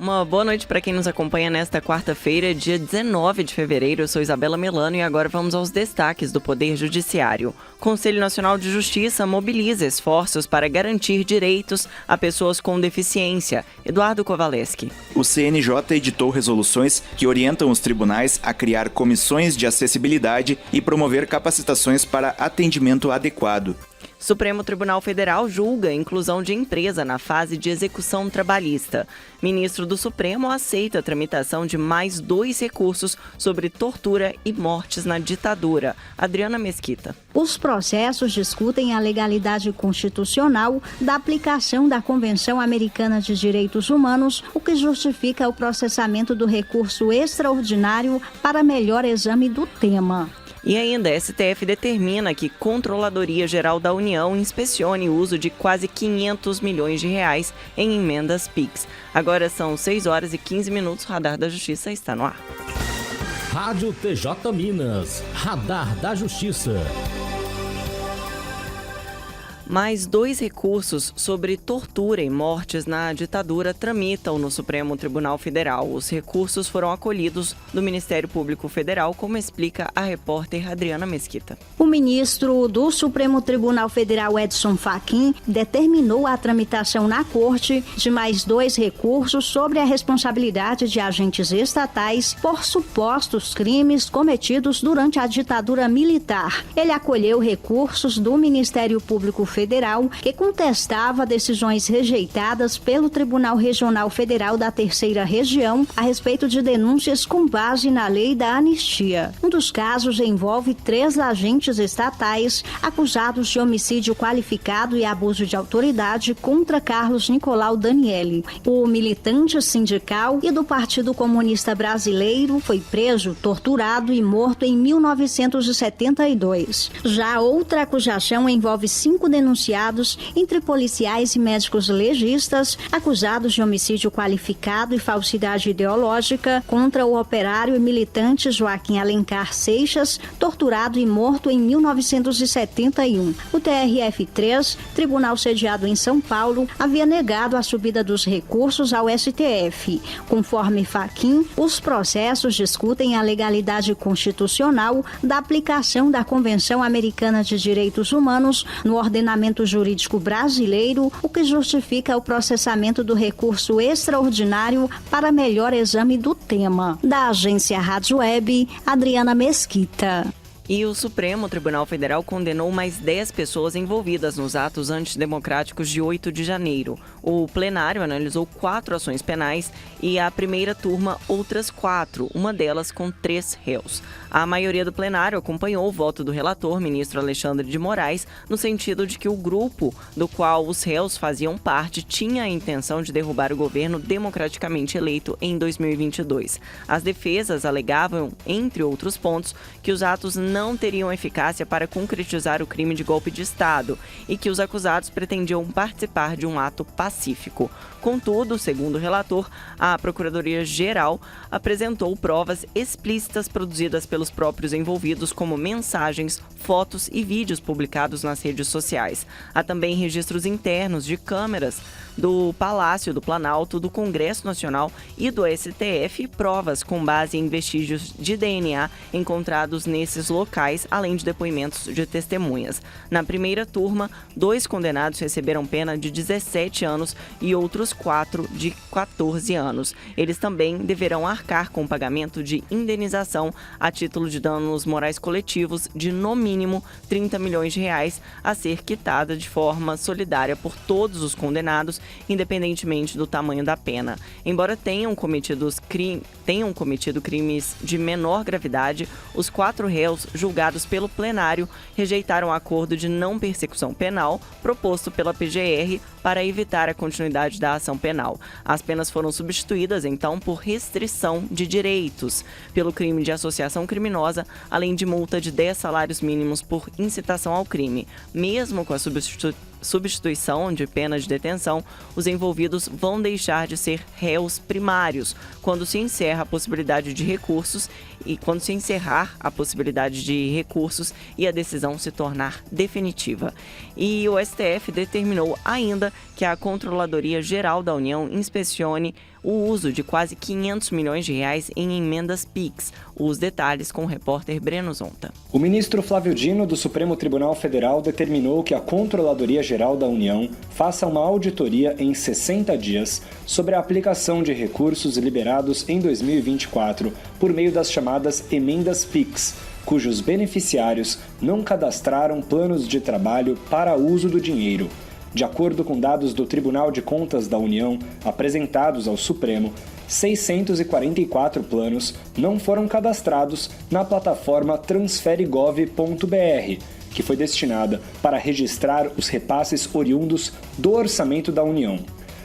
Uma boa noite para quem nos acompanha nesta quarta-feira, dia 19 de fevereiro. Eu sou Isabela Melano e agora vamos aos destaques do Poder Judiciário. Conselho Nacional de Justiça mobiliza esforços para garantir direitos a pessoas com deficiência. Eduardo Kovaleski. O CNJ editou resoluções que orientam os tribunais a criar comissões de acessibilidade e promover capacitações para atendimento adequado. Supremo Tribunal Federal julga a inclusão de empresa na fase de execução trabalhista. Ministro do Supremo aceita a tramitação de mais 2 recursos sobre tortura e mortes na ditadura. Adriana Mesquita. Os processos discutem a legalidade constitucional da aplicação da Convenção Americana de Direitos Humanos, o que justifica o processamento do recurso extraordinário para melhor exame do tema. E ainda, a STF determina que Controladoria Geral da União inspecione o uso de quase 500 milhões de reais em emendas PIX. Agora são 6 horas e 15 minutos, o Radar da Justiça está no ar. Rádio TJ Minas, Radar da Justiça. Mais 2 recursos sobre tortura e mortes na ditadura tramitam no Supremo Tribunal Federal. Os recursos foram acolhidos do Ministério Público Federal, como explica a repórter Adriana Mesquita. O ministro do Supremo Tribunal Federal, Edson Fachin, determinou a tramitação na Corte de mais 2 recursos sobre a responsabilidade de agentes estatais por supostos crimes cometidos durante a ditadura militar. Ele acolheu recursos do Ministério Público Federal, que contestava decisões rejeitadas pelo Tribunal Regional Federal da Terceira Região a respeito de denúncias com base na lei da anistia. Um dos casos envolve 3 agentes estatais acusados de homicídio qualificado e abuso de autoridade contra Carlos Nicolau Daniele. O militante sindical e do Partido Comunista Brasileiro foi preso, torturado e morto em 1972. Já outra acusação envolve 5 denunciados entre policiais e médicos legistas acusados de homicídio qualificado e falsidade ideológica contra o operário e militante Joaquim Alencar Seixas, torturado e morto em 1971. O TRF3, tribunal sediado em São Paulo, havia negado a subida dos recursos ao STF. Conforme Fachin, os processos discutem a legalidade constitucional da aplicação da Convenção Americana de Direitos Humanos no ordenamento jurídico brasileiro, o que justifica o processamento do recurso extraordinário para melhor exame do tema. Da agência Rádio Web, Adriana Mesquita. E o Supremo Tribunal Federal condenou mais 10 pessoas envolvidas nos atos antidemocráticos de 8 de janeiro. O plenário analisou 4 ações penais e a primeira turma outras 4, uma delas com 3 réus. A maioria do plenário acompanhou o voto do relator, ministro Alexandre de Moraes, no sentido de que o grupo do qual os réus faziam parte tinha a intenção de derrubar o governo democraticamente eleito em 2022. As defesas alegavam, entre outros pontos, que os atos não teriam eficácia para concretizar o crime de golpe de Estado e que os acusados pretendiam participar de um ato pacífico. Contudo, segundo o relator, a Procuradoria-Geral apresentou provas explícitas produzidas pelos próprios envolvidos, como mensagens, fotos e vídeos publicados nas redes sociais. Há também registros internos de câmeras do Palácio do Planalto, do Congresso Nacional e do STF, provas com base em vestígios de DNA encontrados nesses locais, além de depoimentos de testemunhas. Na primeira turma, 2 condenados receberam pena de 17 anos e outros 4 de 14 anos. Eles também deverão arcar com o pagamento de indenização a título de danos morais coletivos de, no mínimo, 30 milhões de reais a ser quitada de forma solidária por todos os condenados, independentemente do tamanho da pena. Embora tenham cometido crimes de menor gravidade, os 4 réus julgados pelo plenário rejeitaram o acordo de não persecução penal proposto pela PGR para evitar a continuidade da ação penal. As penas foram substituídas, então, por restrição de direitos pelo crime de associação criminosa, além de multa de 10 salários mínimos por incitação ao crime. Mesmo com a substituição de pena de detenção, os envolvidos vão deixar de ser réus primários quando se encerra a possibilidade de recursos e a decisão se tornar definitiva. E o STF determinou ainda que a Controladoria Geral da União inspecione o uso de quase 500 milhões de reais em emendas PIX. Os detalhes com o repórter Breno Zonta. O ministro Flávio Dino, do Supremo Tribunal Federal, determinou que a Controladoria Geral da União faça uma auditoria em 60 dias sobre a aplicação de recursos liberados em 2024 por meio das chamadas emendas PIX, cujos beneficiários não cadastraram planos de trabalho para uso do dinheiro. De acordo com dados do Tribunal de Contas da União apresentados ao Supremo, 644 planos não foram cadastrados na plataforma transferegov.br, que foi destinada para registrar os repasses oriundos do orçamento da União.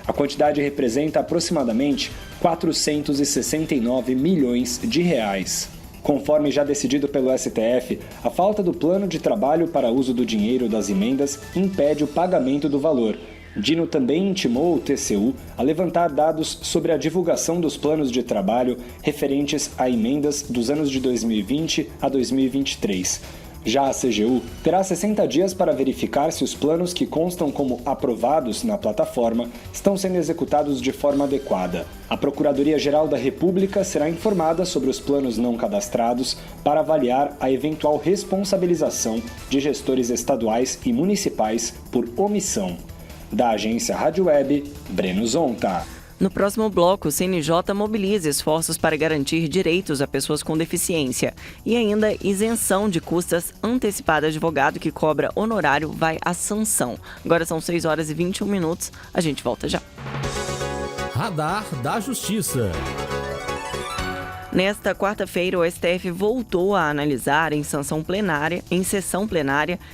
A quantidade representa aproximadamente 469 milhões de reais. Conforme já decidido pelo STF, a falta do plano de trabalho para uso do dinheiro das emendas impede o pagamento do valor. Dino também intimou o TCU a levantar dados sobre a divulgação dos planos de trabalho referentes a emendas dos anos de 2020 a 2023. Já a CGU terá 60 dias para verificar se os planos que constam como aprovados na plataforma estão sendo executados de forma adequada. A Procuradoria-Geral da República será informada sobre os planos não cadastrados para avaliar a eventual responsabilização de gestores estaduais e municipais por omissão. Da agência Rádio Web, Breno Zonta. No próximo bloco, o CNJ mobiliza esforços para garantir direitos a pessoas com deficiência. E ainda, isenção de custas antecipada de advogado que cobra honorário vai à sanção. Agora são 6 horas e 21 minutos. A gente volta já. Radar da Justiça. Nesta quarta-feira, o STF voltou a analisar em sessão plenária,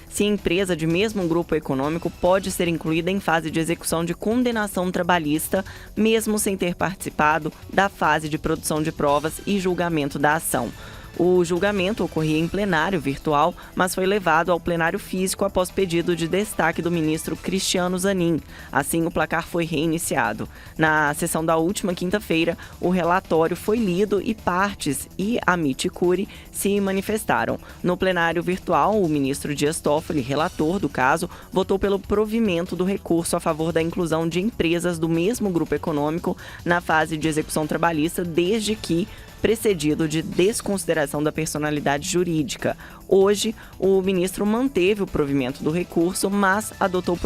se a empresa de mesmo grupo econômico pode ser incluída em fase de execução de condenação trabalhista, mesmo sem ter participado da fase de produção de provas e julgamento da ação. O julgamento ocorria em plenário virtual, mas foi levado ao plenário físico após pedido de destaque do ministro Cristiano Zanin. Assim, o placar foi reiniciado. Na sessão da última quinta-feira, o relatório foi lido e partes e Amit Curi se manifestaram. No plenário virtual, o ministro Dias Toffoli, relator do caso, votou pelo provimento do recurso a favor da inclusão de empresas do mesmo grupo econômico na fase de execução trabalhista, desde que precedido de desconsideração da personalidade jurídica. Hoje, o ministro manteve o provimento do recurso, mas adotou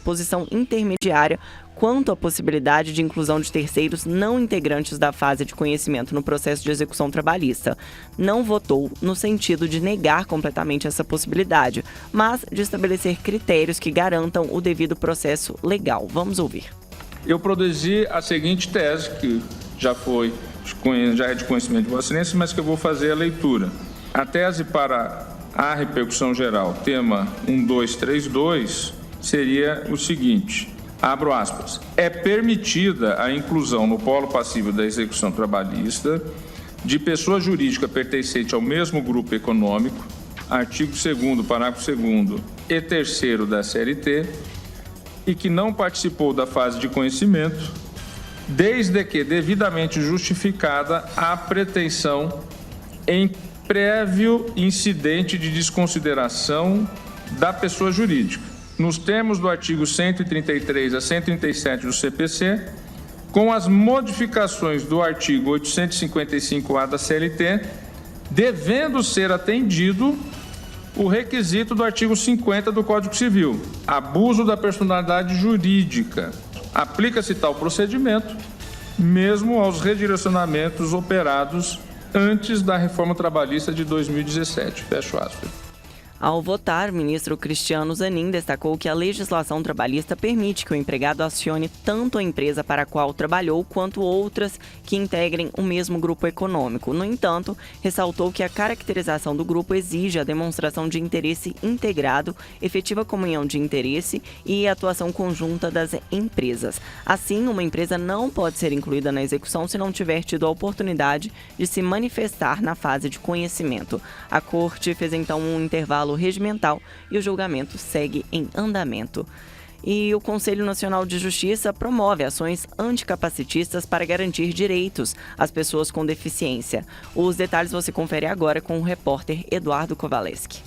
posição intermediária quanto à possibilidade de inclusão de terceiros não integrantes da fase de conhecimento no processo de execução trabalhista. Não votou no sentido de negar completamente essa possibilidade, mas de estabelecer critérios que garantam o devido processo legal. Vamos ouvir. Eu produzi a seguinte tese, que já é de conhecimento de Vossa Excelência, mas que eu vou fazer a leitura. A tese para a repercussão geral, tema 1232, seria o seguinte, abro aspas, é permitida a inclusão no polo passivo da execução trabalhista de pessoa jurídica pertencente ao mesmo grupo econômico, artigo 2º, parágrafo 2º e 3º da CLT, e que não participou da fase de conhecimento, desde que devidamente justificada a pretensão em prévio incidente de desconsideração da pessoa jurídica, nos termos do artigo 133 a 137 do CPC, com as modificações do artigo 855-A da CLT, devendo ser atendido o requisito do artigo 50 do Código Civil, abuso da personalidade jurídica. Aplica-se tal procedimento mesmo aos redirecionamentos operados antes da reforma trabalhista de 2017. Fecho aspas. Ao votar, o ministro Cristiano Zanin destacou que a legislação trabalhista permite que o empregado acione tanto a empresa para a qual trabalhou quanto outras que integrem o mesmo grupo econômico. No entanto, ressaltou que a caracterização do grupo exige a demonstração de interesse integrado, efetiva comunhão de interesse e atuação conjunta das empresas. Assim, uma empresa não pode ser incluída na execução se não tiver tido a oportunidade de se manifestar na fase de conhecimento. A Corte fez então um intervalo regimental e o julgamento segue em andamento. E o Conselho Nacional de Justiça promove ações anticapacitistas para garantir direitos às pessoas com deficiência. Os detalhes você confere agora com o repórter Eduardo Kovaleski.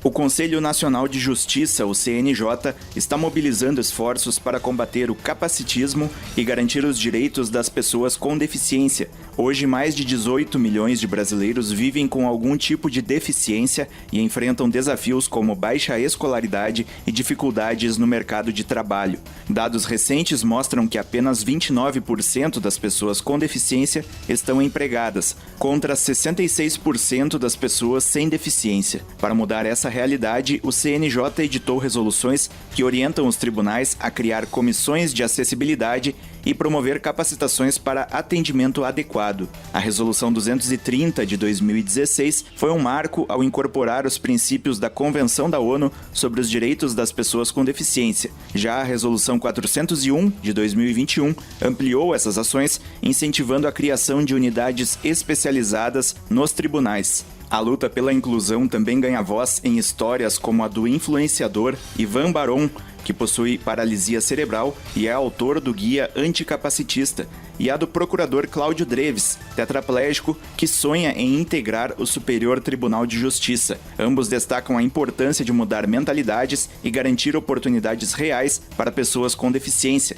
O Conselho Nacional de Justiça, o CNJ, está mobilizando esforços para combater o capacitismo e garantir os direitos das pessoas com deficiência. Hoje, mais de 18 milhões de brasileiros vivem com algum tipo de deficiência e enfrentam desafios como baixa escolaridade e dificuldades no mercado de trabalho. Dados recentes mostram que apenas 29% das pessoas com deficiência estão empregadas, contra 66% das pessoas sem deficiência. Para mudar essa realidade, o CNJ editou resoluções que orientam os tribunais a criar comissões de acessibilidade e promover capacitações para atendimento adequado. A Resolução 230 de 2016 foi um marco ao incorporar os princípios da Convenção da ONU sobre os Direitos das Pessoas com Deficiência. Já a Resolução 401 de 2021 ampliou essas ações, incentivando a criação de unidades especializadas nos tribunais. A luta pela inclusão também ganha voz em histórias como a do influenciador Ivan Baron, que possui paralisia cerebral e é autor do guia anticapacitista, e a do procurador Cláudio Dreves, tetraplégico, que sonha em integrar o Superior Tribunal de Justiça. Ambos destacam a importância de mudar mentalidades e garantir oportunidades reais para pessoas com deficiência.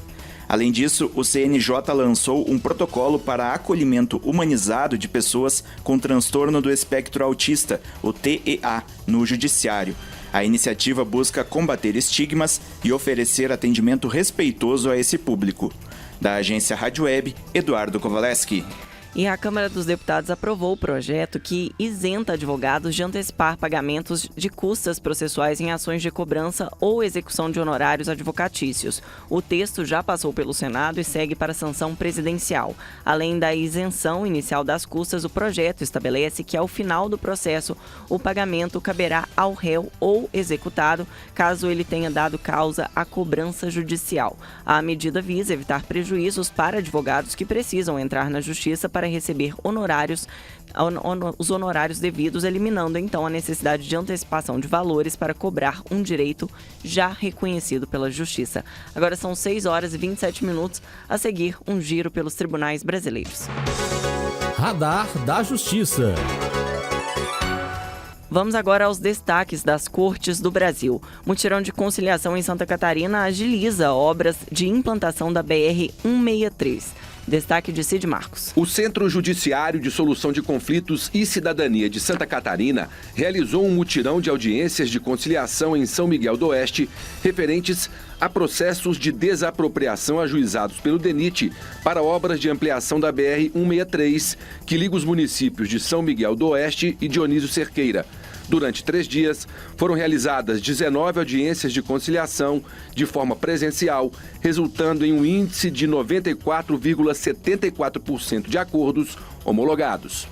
Além disso, o CNJ lançou um protocolo para acolhimento humanizado de pessoas com transtorno do espectro autista, o TEA, no Judiciário. A iniciativa busca combater estigmas e oferecer atendimento respeitoso a esse público. Da agência Rádio Web, Eduardo Kovaleski. E a Câmara dos Deputados aprovou o projeto que isenta advogados de antecipar pagamentos de custas processuais em ações de cobrança ou execução de honorários advocatícios. O texto já passou pelo Senado e segue para a sanção presidencial. Além da isenção inicial das custas, o projeto estabelece que, ao final do processo, o pagamento caberá ao réu ou executado, caso ele tenha dado causa à cobrança judicial. A medida visa evitar prejuízos para advogados que precisam entrar na Justiça para receber os honorários devidos, eliminando então a necessidade de antecipação de valores para cobrar um direito já reconhecido pela Justiça. Agora são 6 horas e 27 minutos, a seguir um giro pelos tribunais brasileiros. Radar da Justiça. Vamos agora aos destaques das cortes do Brasil. Mutirão de conciliação em Santa Catarina agiliza obras de implantação da BR-163. Destaque de Cid Marcos. O Centro Judiciário de Solução de Conflitos e Cidadania de Santa Catarina realizou um mutirão de audiências de conciliação em São Miguel do Oeste, referentes a processos de desapropriação ajuizados pelo DENIT para obras de ampliação da BR-163, que liga os municípios de São Miguel do Oeste e Dionísio Cerqueira. Durante 3 dias, foram realizadas 19 audiências de conciliação de forma presencial, resultando em um índice de 94,74% de acordos homologados.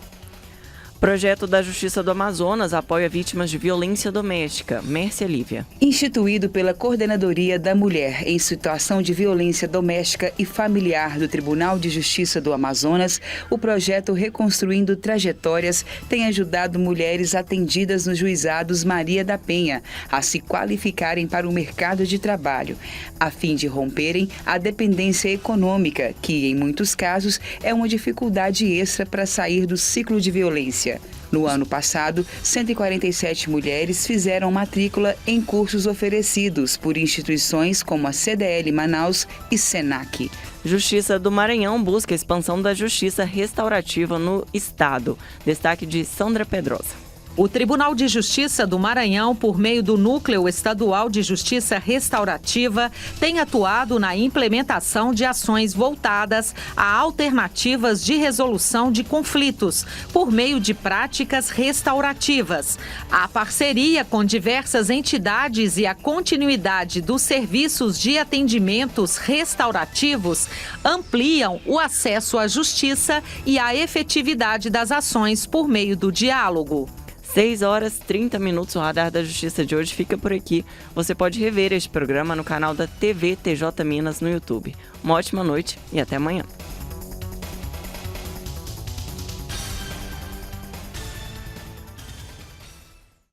Projeto da Justiça do Amazonas apoia vítimas de violência doméstica. Mércia Lívia. Instituído pela Coordenadoria da Mulher em Situação de Violência Doméstica e Familiar do Tribunal de Justiça do Amazonas, o projeto Reconstruindo Trajetórias tem ajudado mulheres atendidas nos juizados Maria da Penha a se qualificarem para o mercado de trabalho, a fim de romperem a dependência econômica, que, em muitos casos, é uma dificuldade extra para sair do ciclo de violência. No ano passado, 147 mulheres fizeram matrícula em cursos oferecidos por instituições como a CDL Manaus e SENAC. Justiça do Maranhão busca a expansão da justiça restaurativa no estado. Destaque de Sandra Pedrosa. O Tribunal de Justiça do Maranhão, por meio do Núcleo Estadual de Justiça Restaurativa, tem atuado na implementação de ações voltadas a alternativas de resolução de conflitos, por meio de práticas restaurativas. A parceria com diversas entidades e a continuidade dos serviços de atendimentos restaurativos ampliam o acesso à justiça e a efetividade das ações por meio do diálogo. 6 horas e 30 minutos, o Radar da Justiça de hoje fica por aqui. Você pode rever este programa no canal da TV TJ Minas no YouTube. Uma ótima noite e até amanhã.